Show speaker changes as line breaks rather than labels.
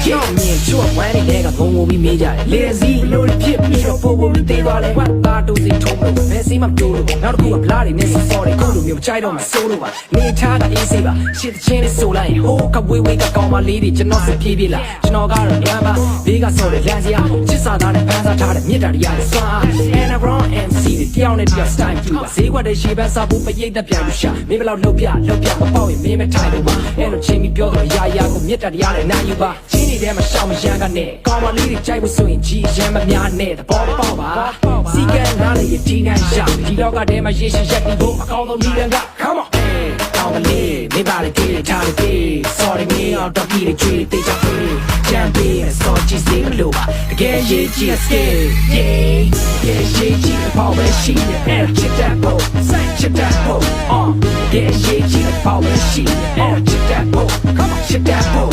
Young me and short when it nigga gon' be me ja lazy no pip me no for we they wa le what ta to see thong lo me see ma pyo lo now to go bla de ne sorry ko lo myo chai do ma so lo ba ne tha ga easy ba shit chin so like ho ka we ka kaw ma le deကျွန်တော်စပြေးပြေးလာကျွန်တော်ကတော့ညပါဘေးကဆော်တဲ့လမ်းစရာချစ်စာသားနဲ့ဖန်ဆာထားတဲ့မြစ်တာတွေရတယ်စွာ and around MC တယောက်နဲ့တယောက် style ပြပါဈေးကွက်တဲ့ရှေ့ဘက်စားဖို့ပရိတ်သက်ပြန်လို့ရှာမင်းဘယ်လောက်လှုပ်ပြမပေါ့ရင်မင်းမထိုင်လို့ပါအဲ့လိုချင်းပြီးပြောတော့ရာကိုမြစ်တာတရားနဲ့နိုင်ယူပါချင်းနေတယ်မရှောင်မရမ်းကနဲ့ကောင်းမလေးတွေကြိုက်ဖို့ဆိုရင်ကြီးရမ်းမများနဲ့သဘောပေါက်ပါစီကံနားလေဒီနိုင်ရဒီတော့ကတည်းကရေရှည်ရက်ပြီးဖို့အကောင်းဆုံးနည်းလမ်းက come on ကောင်းမလေးမိပါလေတေးထားလေတေး sorry me out တော့ကြီးတွေချွေးတေးချပေး champion စောကြည့်စေမလို့ပါတကယ်ရေးကြည့် skill yeah ရေးကြည့်ပေါ့ပဲရှိတယ်အဲ့ချစ်တဲ့ဖို့စိတ်ချစ်တဲ့ဖို့ yeah ရေးကြည့်ပေါ့ပဲရှိတယ်အဲ့ချစ်တဲ့ဖို့ come on ချစ်တဲ့ဖို့